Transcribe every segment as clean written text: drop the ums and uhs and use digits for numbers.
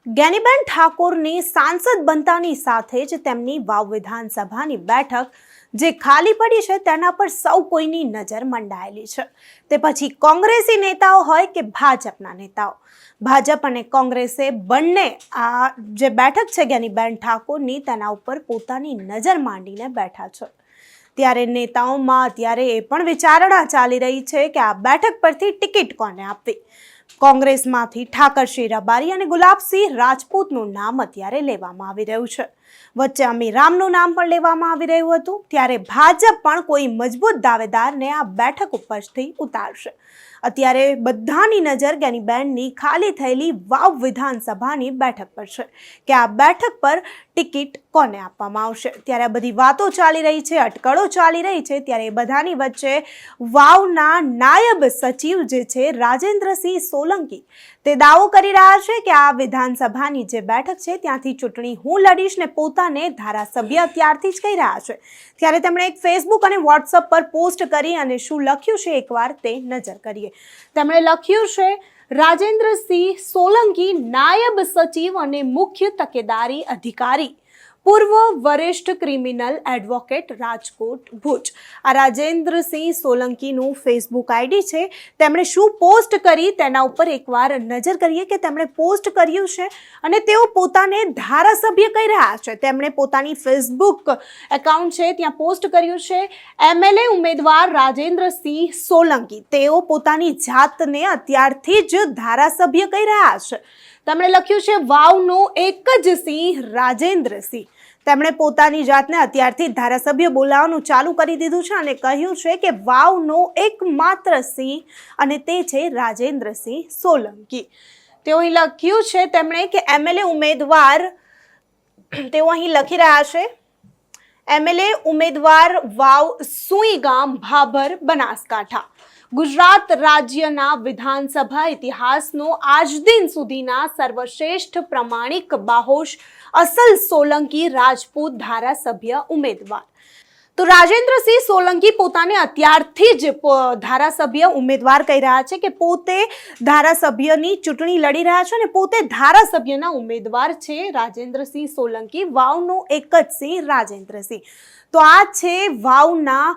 જ્ઞાનીબેન ઠાકોરની સાંસદ બનતાની સાથે જ તેમની વાવ વિધાનસભાની બેઠક જે ખાલી પડી છે તેના પર સૌ કોઈની નજર મંડાયેલી છે। તે પછી કોંગ્રેસી નેતાઓ હોય કે ભાજપના નેતાઓ, ભાજપ અને કોંગ્રેસે બંને આ જે બેઠક છે જ્ઞાનીબેન ઠાકોરની તેના ઉપર પોતાની નજર માંડીને બેઠા છે। ત્યારે નેતાઓમાં અત્યારે એ પણ વિચારણા ચાલી રહી છે કે આ બેઠક પરથી ટિકિટ કોને આપવી। કોંગ્રેસમાંથી ઠાકરસિંહ રબારી અને ગુલાબસિંહ રાજપૂતનું નામ અત્યારે લેવામાં આવી રહ્યું છે। વચ્ચે અમીરામનું નામ પણ લેવામાં આવી રહ્યું હતું। ત્યારે ભાજપ પણ કોઈ મજબૂત દાવેદારને આ બેઠક ઉપરથી ઉતારશે। અત્યારે બધાની નજર જ્ઞાનીબેનની ખાલી થયેલી વાવ વિધાનસભાની બેઠક પર છે કે આ બેઠક પર ટિકિટ કોને આપવામાં આવશે। ત્યારે આ બધી વાતો ચાલી રહી છે, અટકળો ચાલી રહી છે। ત્યારે એ બધાની વચ્ચે વાવના નાયબ સચિવ જે છે રાજેન્દ્રસિંહ સોલંકી તે દાવો કરી રહ્યા છે કે આ વિધાનસભાની જે બેઠક છે ત્યાંથી ચૂંટણી હું લડીશ ને પોતાને ધારાસભ્ય અત્યારથી જ કહી રહ્યા છે। ત્યારે તેમણે એક ફેસબુક અને વોટ્સઅપ પર પોસ્ટ કરી અને શું લખ્યું છે એકવાર તે નજર કરીએ। તેમણે લખ્યું છે, રાજેન્દ્રસિંહ સોલંકી નાયબ સચિવ અને મુખ્ય તકેદારી અધિકારી, પૂર્વ વરિષ્ઠ ક્રિમિનલ એડવોકેટ, રાજકોટ ભુજ। આ રાજેન્દ્રસિંહ સોલંકીનું ફેસબુક આઈડી છે। તેમણે શું પોસ્ટ કરી તેના ઉપર એકવાર નજર કરીએ કે તેમણે પોસ્ટ કર્યું છે અને તેઓ પોતાને ધારાસભ્ય કહી રહ્યા છે। તેમણે પોતાની ફેસબુક એકાઉન્ટ છે ત્યાં પોસ્ટ કર્યું છે, એમએલએ ઉમેદવાર રાજેન્દ્રસિંહ સોલંકી તેઓ પોતાની જાતને અત્યારથી જ ધારાસભ્ય કહી રહ્યા છે। તેમણે લખ્યું છે, વાવનો એક જ સિંહ રાજેન્દ્રસિંહ। તેમણે પોતાની જાતને અત્યારથી ધારાસભ્ય બોલાવવાનું ચાલુ કરી દીધું છે અને કહ્યું છે કે વાવનો એકમાત્ર સિંહ અને તે છે રાજેન્દ્રસિંહ સોલંકી। તેઓ અહીં લખ્યું છે તેમણે કે એમએલએ ઉમેદવાર, તેઓ અહીં લખી રહ્યા છે, એમએલએ ઉમેદવાર વાવ સુઈગામ, ભાભર, બનાસકાંઠા। ગુજરાત રાજ્યના વિધાનસભા ઇતિહાસનો આજ દિન સુધીના સર્વશ્રેષ્ઠ પ્રમાણિક બાહોશ અસલ સોલંકી રાજપૂત ધારાસભ્ય ઉમેદવાર। તો રાજેન્દ્રસિંહ સોલંકી પોતાને અત્યારથી જ ધારાસભ્ય ઉમેદવાર કહી રહ્યા છે કે પોતે ધારાસભ્યની ચૂંટણી લડી રહ્યા છે અને પોતે ધારાસભ્યના ઉમેદવાર છે રાજેન્દ્રસિંહ સોલંકી, વાવનો એક જ સિંહ રાજેન્દ્રસિંહ। તો આ છે વાવના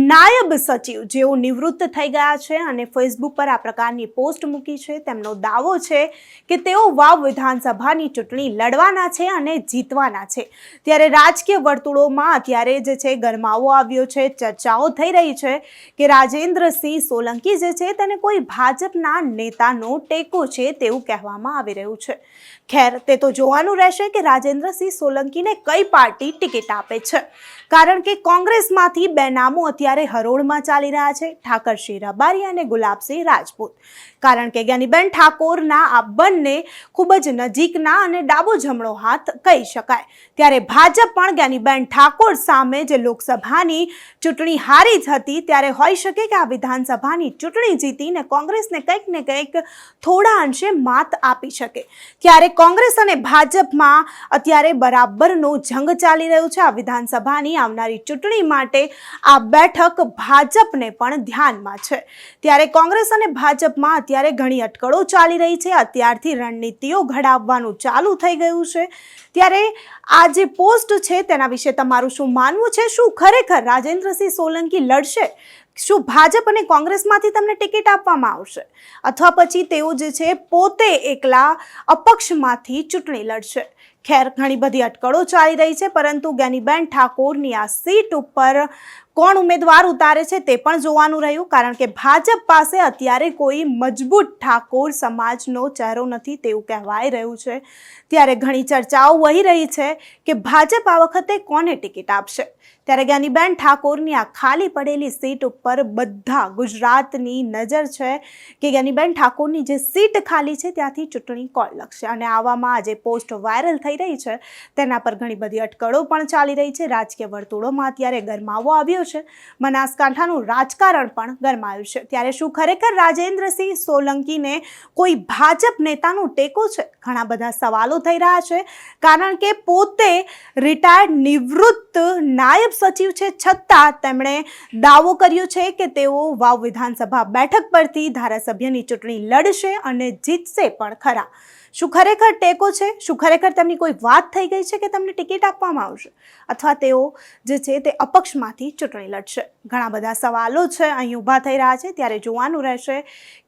નાયબ સચિવ જેઓ નિવૃત્ત થઈ ગયા છે અને ફેસબુક પર આ પ્રકારની પોસ્ટ મૂકી છે। તેમનો દાવો છે કે તેઓ વાવ વિધાનસભાની ચૂંટણી લડવાના છે અને જીતવાના છે। ત્યારે રાજકીય વર્તુળોમાં અત્યારે જે છે ગરમાવો આવ્યો છે, ચર્ચાઓ થઈ રહી છે કે રાજેન્દ્રસિંહ સોલંકી જે છે તેને કોઈ ભાજપના નેતાનો ટેકો છે તેવું કહેવામાં આવી રહ્યું છે। ખેર, તે તો જોવાનું રહેશે કે રાજેન્દ્રસિંહ સોલંકીને કઈ પાર્ટી ટિકિટ આપે છે, કારણ કે કોંગ્રેસમાંથી બે નામો અત્યારે હરોળમાં ચાલી રહ્યા છે, ઠાકરસિંહ રબારી અને ગુલાબસિંહ રાજપૂત। કારણ કે જ્ઞાનીબેન ઠાકોરના આ બંને ખૂબ જ નજીકના અને ડાબો જમણો હાથ કહી શકાય। ત્યારે ભાજપ પણ જ્ઞાનીબેન ઠાકોર સામે જે લોકસભાની ચૂંટણી હારી જ હતી ત્યારે હોઈ શકે કે આ વિધાનસભાની ચૂંટણી જીતીને કોંગ્રેસને કંઈક ને કંઈક થોડા અંશે માત આપી શકે। ત્યારે કોંગ્રેસ અને ભાજપમાં અત્યારે બરાબરનો જંગ ચાલી રહ્યો છે। આ વિધાનસભાની આવનારી ચૂંટણી માટે આ બેઠક ભાજપને પણ ધ્યાનમાં છે। ત્યારે કોંગ્રેસ અને ભાજપમાં અત્યારે ઘણી અટકળો ચાલી રહી છે। અત્યારથી રણનીતિઓ ઘડાવવાનું ચાલુ થઈ ગયું છે। ત્યારે આ જે પોસ્ટ છે તેના વિશે તમારું શું માનવું છે? શું ખરેખર રાજેન્દ્રસિંહ સોલંકી લડશે? શું ભાજપ અને કોંગ્રેસમાંથી તમને ટિકિટ આપવામાં આવશે અથવા પછી તેઓ જે છે પોતે એકલા અપક્ષમાંથી ચૂંટણી લડશે? ખેર, ઘણી બધી અટકળો ચાલી રહી છે, પરંતુ જ્ઞાનીબેન ઠાકોરની આ સીટ ઉપર કોણ ઉમેદવાર ઉતારે છે તે પણ જોવાનું રહ્યું, કારણ કે ભાજપ પાસે અત્યારે કોઈ મજબૂત ઠાકોર સમાજનો ચહેરો નથી તેવું કહેવાય રહ્યું છે। ત્યારે ઘણી ચર્ચાઓ વહી રહી છે કે ભાજપ આ વખતે કોને ટિકિટ આપશે। ત્યારે જ્ઞાનીબેન ઠાકોરની આ ખાલી પડેલી સીટ ઉપર બધા ગુજરાતની નજર છે કે જ્ઞાનીબેન ઠાકોરની જે સીટ ખાલી છે ત્યાંથી ચૂંટણી કોણ લડશે। અને આવામાં આજે પોસ્ટ વાયરલ થઈ રહી છે તેના પર ઘણી બધી અટકળો પણ ચાલી રહી છે। રાજકીય વર્તુળોમાં અત્યારે ગરમાવો આવ્યો છે, બનાસકાંઠાનું રાજકારણ પણ ગરમાયું છે। ત્યારે શું ખરેખર રાજેન્દ્રસિંહ સોલંકીને કોઈ ભાજપ નેતાનો ટેકો છે? ઘણા બધા સવાલો થઈ રહ્યા છે, કારણ કે પોતે રિટાયર્ડ નિવૃત્ત નાયબ સચિવ છે છતાં તેમણે દાવો કર્યો છે કે તેઓ વાવ વિધાનસભા બેઠક પરથી ધારાસભ્યની ચૂંટણી લડશે અને જીતશે પણ ખરા। શું ખરેખર ટેકો છે? શું ખરેખર તેમની કોઈ વાત થઈ ગઈ છે કે તેમને ટિકિટ આપવામાં આવશે અથવા તેઓ જે છે તે અપક્ષમાંથી ચૂંટણી લડશે? ઘણા બધા સવાલો છે અહીં ઊભા થઈ રહ્યા છે, ત્યારે જોવાનું રહેશે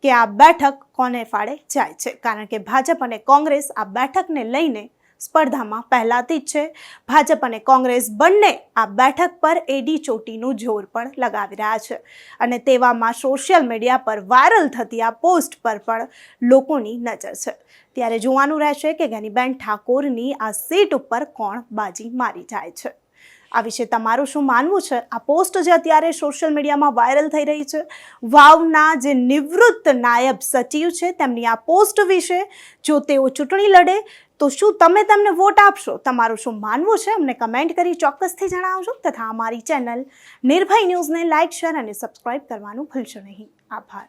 કે આ બેઠક કોને ફાળે જાય છે, કારણ કે ભાજપ અને કોંગ્રેસ આ બેઠકને લઈને સ્પર્ધામાં પહેલાથી જ છે. ભાજપ અને કોંગ્રેસ બંને આ બેઠક પર એડી ચોટીનું જોર પણ લગાવી રહ્યા છે અને તેવામાં સોશિયલ મીડિયા પર વાયરલ થતી આ પોસ્ટ પર પણ લોકોની નજર છે. ત્યારે જોવાનું રહેશે કે ગેનીબેન ઠાકોરની આ સીટ ઉપર કોણ બાજી મારી જાય છે. આ વિશે તમારું શું માનવું છે? આ પોસ્ટ જે અત્યારે સોશિયલ મીડિયામાં વાયરલ થઈ રહી છે, વાવના જે નિવૃત્ત નાયબ સચિવ છે તેમની આ પોસ્ટ વિશે, જો તેઓ ચૂંટણી લડે તો શું તમે તેમને વોટ આપશો? તમારું શું માનવું છે અમને કમેન્ટ કરી ચોક્કસથી જણાવજો. તથા અમારી ચેનલ નિર્ભય ન્યૂઝને લાઇક, શેર અને સબસ્ક્રાઇબ કરવાનું ભૂલશો નહીં. આભાર.